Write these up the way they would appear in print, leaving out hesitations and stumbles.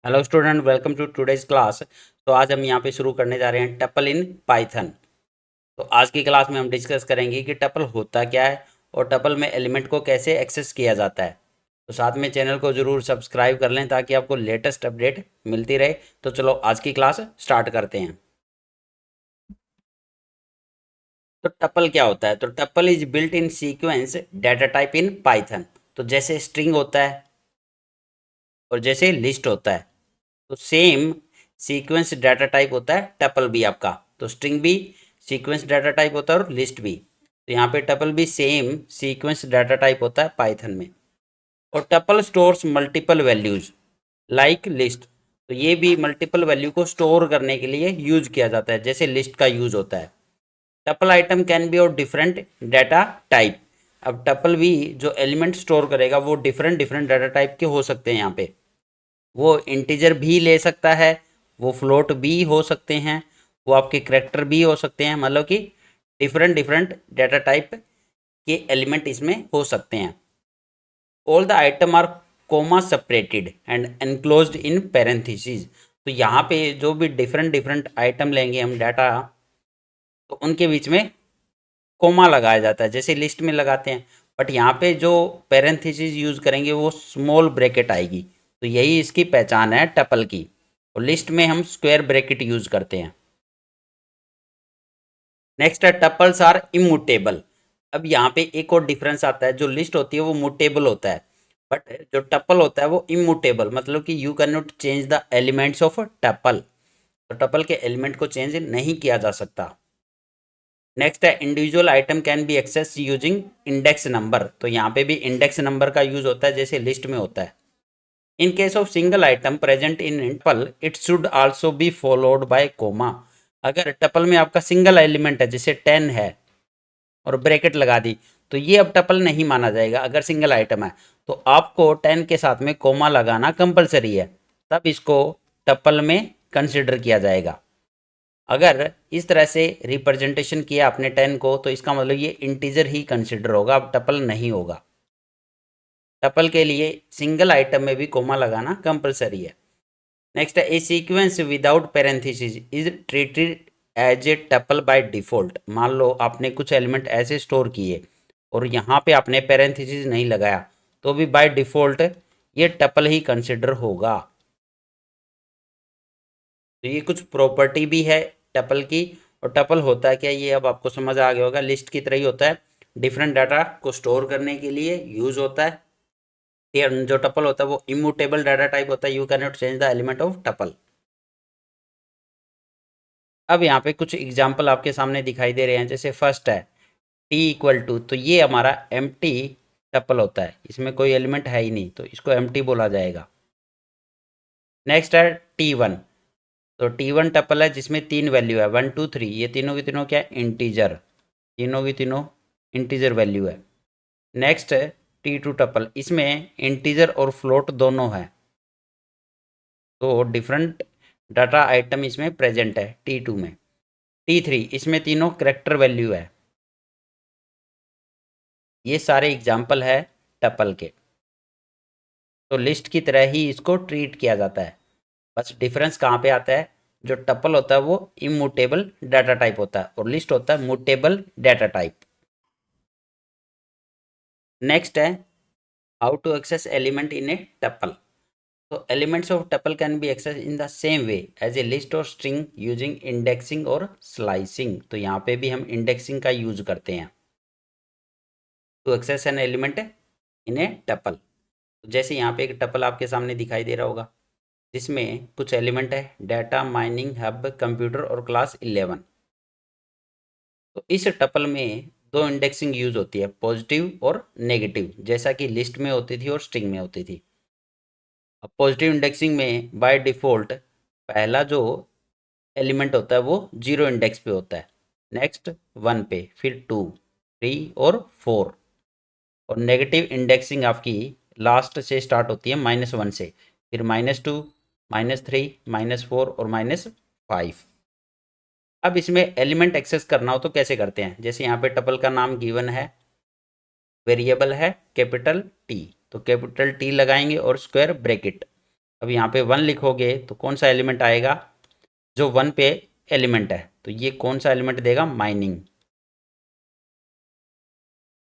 Hello student, welcome to today's class. तो आज हम यहाँ पे शुरू करने जा रहे हैं टपल इन पाइथन। तो आज की क्लास में हम डिस्कस करेंगे कि टपल होता क्या है और टपल में एलिमेंट को कैसे एक्सेस किया जाता है। तो साथ में चैनल को ज़रूर सब्सक्राइब कर लें ताकि आपको लेटेस्ट अपडेट मिलती रहे। तो चलो आज की क्लास स्टार्ट करते हैं। तो टपल क्या होता है? तो tuple is built in sequence data type in Python. तो जैसे स्ट्रिंग होता है और जैसे लिस्ट होता है, तो सेम सीक्वेंस डाटा टाइप होता है टपल भी आपका। तो स्ट्रिंग भी सीक्वेंस डाटा टाइप होता है और लिस्ट भी। तो यहाँ पे टपल भी सेम सीक्वेंस डाटा टाइप होता है पाइथन में। और tuple stores multiple values like list. तो ये भी मल्टीपल वैल्यू को स्टोर करने के लिए यूज किया जाता है जैसे लिस्ट का यूज होता है। टपल आइटम कैन बी और डिफरेंट डाटा टाइप। अब टपल भी जो एलिमेंट स्टोर करेगा वो डिफरेंट डिफरेंट डाटा टाइप के हो सकते हैं। यहाँ पे वो इंटीजर भी ले सकता है, वो फ्लोट भी हो सकते हैं, वो आपके करेक्टर भी हो सकते हैं। मतलब कि डिफरेंट डिफरेंट डाटा टाइप के एलिमेंट इसमें हो सकते हैं। All the item are comma separated and enclosed in parenthesis. तो यहाँ पे जो भी डिफरेंट डिफरेंट आइटम लेंगे हम डाटा, तो उनके बीच में कोमा लगाया जाता है जैसे लिस्ट में लगाते हैं। बट यहाँ पे जो पैरेंथेसिस यूज करेंगे वो स्मॉल ब्रैकेट आएगी। तो यही इसकी पहचान है टपल की। और लिस्ट में हम स्क्वायर ब्रैकेट यूज करते हैं। नेक्स्ट है टपल्स आर इमूटेबल। अब यहाँ पे एक और डिफरेंस आता है। जो लिस्ट होती है वो मूटेबल होता है, बट जो टपल होता है वो इमूटेबल, मतलब कि you can not change the elements of tuple. तो टपल के एलिमेंट को चेंज नहीं किया जा सकता। नेक्स्ट है individual item can be access using index number. तो यहाँ पे भी इंडेक्स नंबर का यूज होता है जैसे लिस्ट में होता है। In case of single item present in tuple it should also be followed by comma. अगर टपल में आपका सिंगल एलिमेंट है जैसे 10 है और ब्रैकेट लगा दी, तो ये अब टपल नहीं माना जाएगा। अगर सिंगल आइटम है तो आपको 10 के साथ में कोमा लगाना कंपलसरी है, तब इसको टपल में कंसिडर किया जाएगा। अगर इस तरह से रिप्रेजेंटेशन किया आपने 10 को, तो इसका मतलब ये इंटीजर ही कंसिडर होगा, अब टपल नहीं होगा। टपल के लिए सिंगल आइटम में भी कोमा लगाना कंपलसरी है। नेक्स्ट है a sequence without parenthesis is treated as a tuple by default. मान लो आपने कुछ एलिमेंट ऐसे स्टोर किए और यहाँ पे आपने पैरेंथेसिस नहीं लगाया, तो भी बाय डिफॉल्ट ये टपल ही कंसिडर होगा। तो ये कुछ प्रॉपर्टी भी है टपल की। और टपल होता है क्या, ये अब आपको समझ आ गया होगा। लिस्ट की तरह ही होता है, डिफरेंट डाटा को स्टोर करने के लिए यूज होता है। ये जो टपल होता है वो इम्यूटेबल डाटा टाइप होता है, you can not change the element of tuple. अब यहाँ पे कुछ एग्जाम्पल आपके सामने दिखाई दे रहे हैं। जैसे फर्स्ट है टी इक्वल टू, तो ये हमारा एम टी टपल होता है, इसमें कोई एलिमेंट है ही नहीं, तो इसको एम टी बोला जाएगा। नेक्स्ट है टी वन। तो टी वन टपल है जिसमें 3 वैल्यू है, 1 2 3। ये तीनों की तीनों क्या है, इंटीजर। तीनों की तीनों इंटीजर वैल्यू है। नेक्स्ट है टी टू टपल, इसमें इंटीजर और फ्लोट दोनों है। तो डिफरेंट डाटा आइटम इसमें प्रेजेंट है टी टू में। टी थ्री, इसमें तीनों करेक्टर वैल्यू है। ये सारे एग्जाम्पल है टपल के। तो लिस्ट की तरह ही इसको ट्रीट किया जाता है। बस डिफरेंस कहाँ पे आता है, जो टपल होता है वो इमूटेबल डाटा टाइप होता है और लिस्ट होता है मूटेबल डाटा टाइप। नेक्स्ट है how to access element in a tuple. तो elements of tuple can be access in the same way as a list और स्ट्रिंग यूजिंग इंडेक्सिंग और स्लाइसिंग। तो यहाँ पे भी हम इंडेक्सिंग का यूज करते हैं to access an element in a tuple. जैसे यहाँ पे एक टपल आपके सामने दिखाई दे रहा होगा जिसमें कुछ एलिमेंट है, डाटा माइनिंग हब कंप्यूटर और क्लास 11। तो इस टपल में दो इंडेक्सिंग यूज होती है, पॉजिटिव और नेगेटिव, जैसा कि लिस्ट में होती थी और स्ट्रिंग में होती थी। अब पॉजिटिव इंडेक्सिंग में बाय डिफ़ॉल्ट पहला जो एलिमेंट होता है वो 0 इंडेक्स पे होता है, नेक्स्ट 1 पे, फिर 2 3 और 4। और नेगेटिव इंडेक्सिंग आपकी लास्ट से स्टार्ट होती है -1 से, फिर -2 -3 -4 और -5। अब इसमें एलिमेंट एक्सेस करना हो तो कैसे करते हैं? जैसे यहाँ पे टपल का नाम गिवन है, वेरिएबल है कैपिटल टी, तो कैपिटल टी लगाएंगे और स्क्वायर ब्रैकेट। अब यहाँ पे 1 लिखोगे तो कौन सा एलिमेंट आएगा, जो 1 पे एलिमेंट है, तो ये कौन सा एलिमेंट देगा, माइनिंग।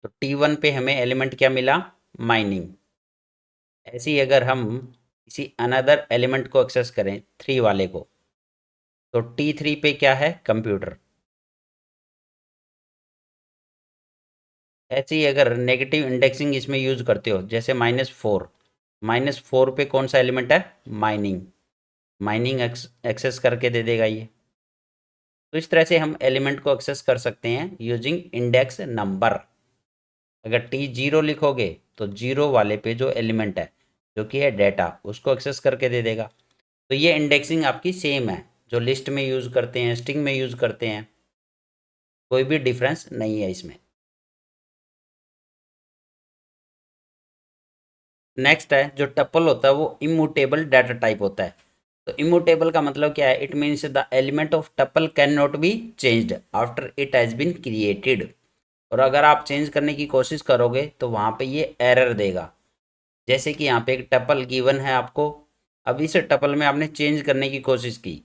तो T1 पे हमें एलिमेंट क्या मिला, माइनिंग। ऐसे ही अगर हम किसी अनदर एलिमेंट को एक्सेस करें 3 वाले को, तो T3 पे क्या है, कंप्यूटर। ऐसे ही अगर नेगेटिव इंडेक्सिंग इसमें यूज करते हो, जैसे -4, -4 पे कौन सा एलिमेंट है, माइनिंग। माइनिंग एक्सेस करके दे देगा ये। तो इस तरह से हम एलिमेंट को एक्सेस कर सकते हैं यूजिंग इंडेक्स नंबर। अगर T0 लिखोगे तो जीरो वाले पे जो एलिमेंट है, जो कि है डेटा, उसको एक्सेस करके दे देगा। तो ये इंडेक्सिंग आपकी सेम है, जो लिस्ट में यूज़ करते हैं, स्ट्रिंग में यूज़ करते हैं, कोई भी डिफरेंस नहीं है इसमें। नेक्स्ट है, जो टपल होता है वो इम्यूटेबल डाटा टाइप होता है। तो इम्यूटेबल का मतलब क्या है, it means the element of tuple can not be changed after it has been created. और अगर आप चेंज करने की कोशिश करोगे तो वहाँ पे ये एरर देगा। जैसे कि यहाँ पे एक टपल गिवन है आपको, अब इस टपल में आपने चेंज करने की कोशिश की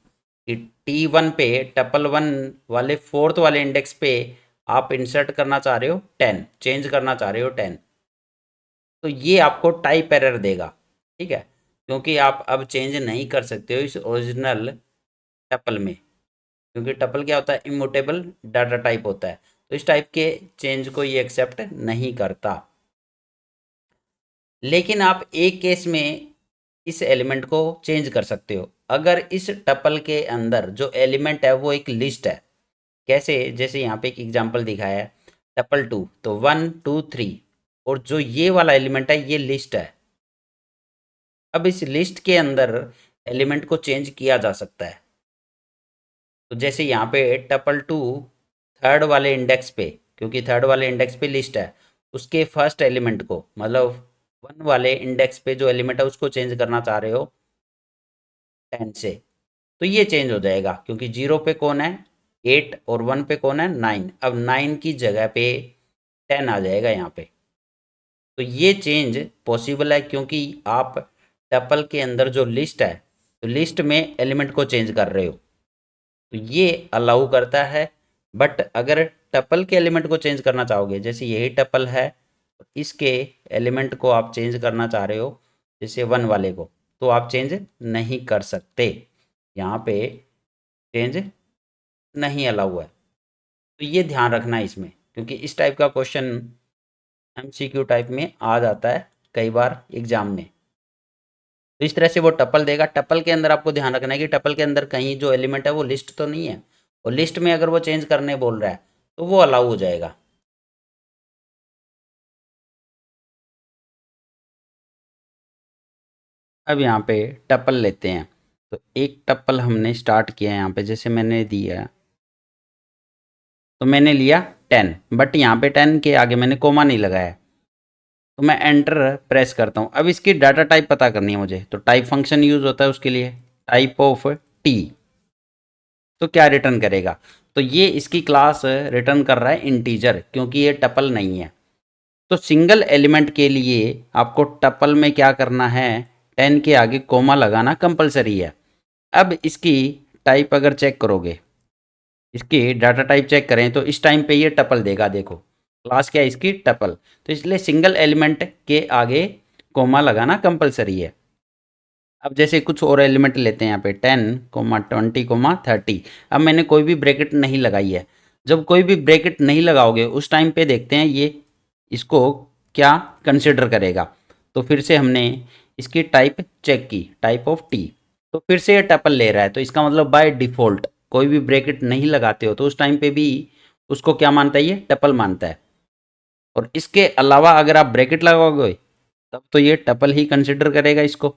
कि T1 पे टपल 1 वाले 4th वाले इंडेक्स पे आप इंसर्ट करना चाह रहे हो 10, चेंज करना चाह रहे हो 10, तो ये आपको टाइप एरर देगा। ठीक है, क्योंकि आप अब चेंज नहीं कर सकते हो इस ओरिजिनल टपल में, क्योंकि टपल क्या होता है, इम्यूटेबल डाटा टाइप होता है। तो इस टाइप के चेंज को ये एक्सेप्ट नहीं करता। लेकिन आप एक केस में इस एलिमेंट को चेंज कर सकते हो, अगर इस टपल के अंदर जो एलिमेंट है वो एक लिस्ट है। कैसे, जैसे यहाँ पे एक एग्जांपल दिखाया है, टपल 2, तो 1 2 3, और जो ये वाला एलिमेंट है ये लिस्ट है। अब इस लिस्ट के अंदर एलिमेंट को चेंज किया जा सकता है। तो जैसे यहाँ पे टपल 2 थर्ड वाले इंडेक्स पे, क्योंकि थर्ड वाले इंडेक्स पे लिस्ट है, उसके फर्स्ट एलिमेंट को, मतलब 1 वाले इंडेक्स पे जो एलिमेंट है उसको चेंज करना चाह रहे हो 10 से, तो ये चेंज हो जाएगा, क्योंकि 0 पे कौन है, 8, और 1 पे कौन है, 9। अब 9 की जगह पे 10 आ जाएगा यहाँ पे। तो ये चेंज पॉसिबल है, क्योंकि आप टपल के अंदर जो लिस्ट है, तो लिस्ट में एलिमेंट को चेंज कर रहे हो, तो ये अलाउ करता है। बट अगर टपल के एलिमेंट को चेंज करना चाहोगे, जैसे यही टपल है, इसके एलिमेंट को आप चेंज करना चाह रहे हो, जैसे 1 वाले को, तो आप चेंज नहीं कर सकते, यहाँ पे चेंज नहीं अलाउ है। तो ये ध्यान रखना है इसमें, क्योंकि इस टाइप का क्वेश्चन MCQ टाइप में आ जाता है कई बार एग्जाम में। तो इस तरह से वो टपल देगा। टपल के अंदर आपको ध्यान रखना है कि टपल के अंदर कहीं जो एलिमेंट है वो लिस्ट तो नहीं है, और लिस्ट में अगर वो चेंज करने बोल रहा है तो वो अलाउ हो जाएगा। अब यहाँ पे टपल लेते हैं, तो एक टपल हमने स्टार्ट किया है यहाँ पे, जैसे मैंने दिया, तो मैंने लिया 10, बट यहाँ पे 10 के आगे मैंने कोमा नहीं लगाया, तो मैं एंटर प्रेस करता हूँ। अब इसकी डाटा टाइप पता करनी है मुझे, तो टाइप फंक्शन यूज़ होता है उसके लिए, टाइप ऑफ टी। तो क्या रिटर्न करेगा, तो ये इसकी क्लास रिटर्न कर रहा है इंटीजर, क्योंकि ये टपल नहीं है। तो सिंगल एलिमेंट के लिए आपको टपल में क्या करना है, 10 के आगे कोमा लगाना कंपलसरी है। अब इसकी टाइप अगर चेक करोगे, इसकी डाटा टाइप चेक करें, तो इस टाइम पे ये टपल देगा, देखो क्लास क्या है इसकी, टपल। तो इसलिए सिंगल एलिमेंट के आगे कोमा लगाना कंपलसरी है। अब जैसे कुछ और एलिमेंट लेते हैं यहाँ पे 10 20 30, अब मैंने कोई भी ब्रैकेट नहीं लगाई है। जब कोई भी ब्रैकेट नहीं लगाओगे उस टाइम पे देखते हैं ये इसको क्या कंसिडर करेगा। तो फिर से हमने इसकी टाइप चेक की, टाइप ऑफ टी, तो फिर से ये टपल ले रहा है, तो इसका मतलब बाय डिफ़ॉल्ट कोई भी ब्रैकेट नहीं लगाते हो तो उस टाइम पे भी उसको क्या मानता है, ये टपल मानता है। और इसके अलावा अगर आप ब्रैकेट लगाओगे तब तो ये टपल ही कंसिडर करेगा इसको।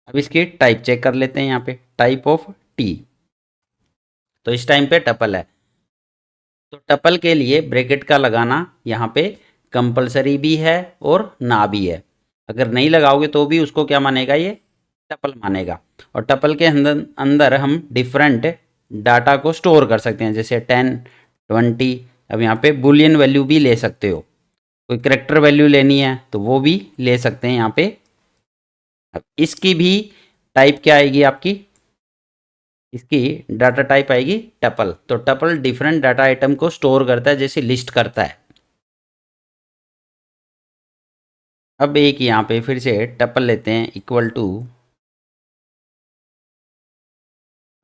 अब इसकी टाइप चेक कर लेते हैं यहाँ पे, टाइप ऑफ टी, तो इस टाइम पे टपल है। तो टपल के लिए ब्रैकेट का लगाना यहाँ पे कंपलसरी भी है और ना भी है। अगर नहीं लगाओगे तो भी उसको क्या मानेगा, ये टपल मानेगा। और टपल के अंदर अंदर हम डिफरेंट डाटा को स्टोर कर सकते हैं, जैसे 10 20। अब यहाँ पे बुलियन वैल्यू भी ले सकते हो, कोई करेक्टर वैल्यू लेनी है तो वो भी ले सकते हैं यहाँ पे अब इसकी भी टाइप क्या आएगी आपकी, इसकी डाटा टाइप आएगी टपल। तो टपल डिफरेंट डाटा आइटम को स्टोर करता है, जैसे लिस्ट करता है। अब एक यहाँ पे फिर से टपल लेते हैं इक्वल टू,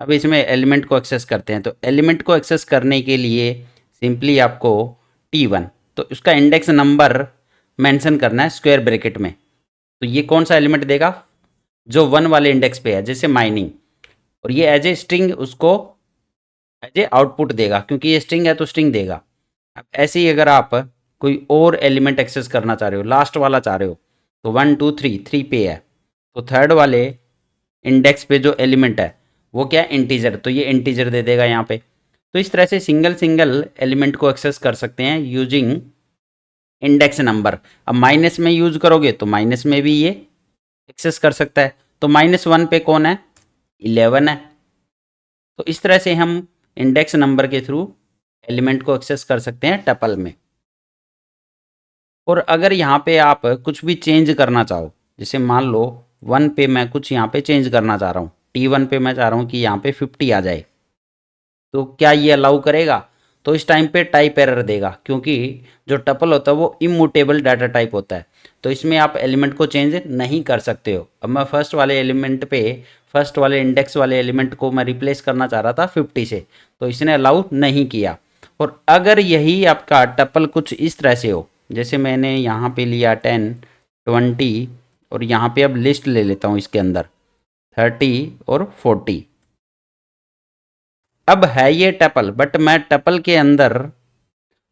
अब इसमें एलिमेंट को एक्सेस करते हैं। तो एलिमेंट को एक्सेस करने के लिए सिंपली आपको T1, तो उसका इंडेक्स नंबर मेंशन करना है स्क्वायर ब्रैकेट में। तो ये कौन सा एलिमेंट देगा, जो 1 वाले इंडेक्स पे है, जैसे माइनिंग, और ये एज ए स्ट्रिंग उसको एज ए आउटपुट देगा, क्योंकि ये स्ट्रिंग है तो स्ट्रिंग देगा। अब ऐसे ही अगर आप कोई और एलिमेंट एक्सेस करना चाह रहे हो, लास्ट वाला चाह रहे हो, तो 1 2 3 3 पे है, तो थर्ड वाले इंडेक्स पे जो एलिमेंट है वो क्या है, इंटीजर, तो ये इंटीजर दे देगा यहाँ पे। तो इस तरह से सिंगल सिंगल एलिमेंट को एक्सेस कर सकते हैं यूजिंग इंडेक्स नंबर। अब माइनस में यूज करोगे तो माइनस में भी ये एक्सेस कर सकता है। तो -1 पे कौन है, 11 है। तो इस तरह से हम इंडेक्स नंबर के थ्रू एलिमेंट को एक्सेस कर सकते हैं टपल में। और अगर यहाँ पे आप कुछ भी चेंज करना चाहो, जैसे मान लो 1 पे मैं कुछ यहाँ पे चेंज करना चाह रहा हूँ, T1 पे मैं चाह रहा हूँ कि यहाँ पे 50 आ जाए, तो क्या ये अलाउ करेगा, तो इस टाइम पे टाइप एरर देगा, क्योंकि जो टपल होता है वो इमूटेबल डाटा टाइप होता है। तो इसमें आप एलिमेंट को चेंज नहीं कर सकते हो। अब मैं फर्स्ट वाले एलिमेंट पे, फर्स्ट वाले इंडेक्स वाले एलिमेंट को मैं रिप्लेस करना चाह रहा था 50 से, तो इसने अलाउ नहीं किया। और अगर यही आपका टपल कुछ इस तरह से हो, जैसे मैंने यहाँ पे लिया 10 20, और यहाँ पे अब लिस्ट ले लेता हूँ इसके अंदर 30 और 40। अब है ये टपल, बट मैं टपल के अंदर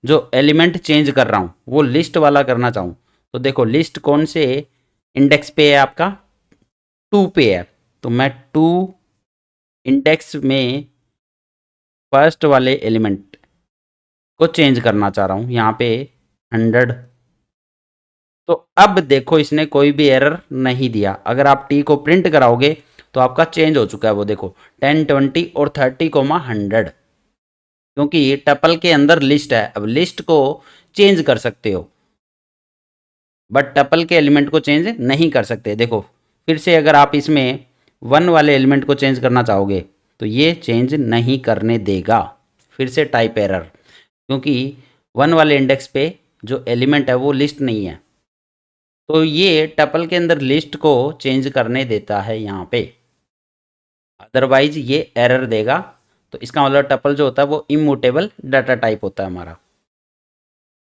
जो एलिमेंट चेंज कर रहा हूँ वो लिस्ट वाला करना चाहूँ। तो देखो लिस्ट कौन से इंडेक्स पे है आपका, 2 पे है। तो मैं 2 इंडेक्स में फर्स्ट वाले एलिमेंट को चेंज करना चाह रहा हूँ, यहाँ पे 100। तो अब देखो इसने कोई भी एरर नहीं दिया। अगर आप टी को प्रिंट कराओगे तो आपका चेंज हो चुका है, वो देखो 10 20 और 30 100, क्योंकि ये टपल के अंदर लिस्ट है। अब लिस्ट को चेंज कर सकते हो, बट टपल के एलिमेंट को चेंज नहीं कर सकते। देखो फिर से अगर आप इसमें 1 वाले एलिमेंट को चेंज करना चाहोगे तो ये चेंज नहीं करने देगा, फिर से टाइप एरर, क्योंकि 1 वाले इंडेक्स पे जो एलिमेंट है वो लिस्ट नहीं है। तो ये टपल के अंदर लिस्ट को चेंज करने देता है यहाँ पे, अदरवाइज ये एरर देगा। तो इसका मतलब टपल जो होता है वो इमूटेबल डाटा टाइप होता है हमारा।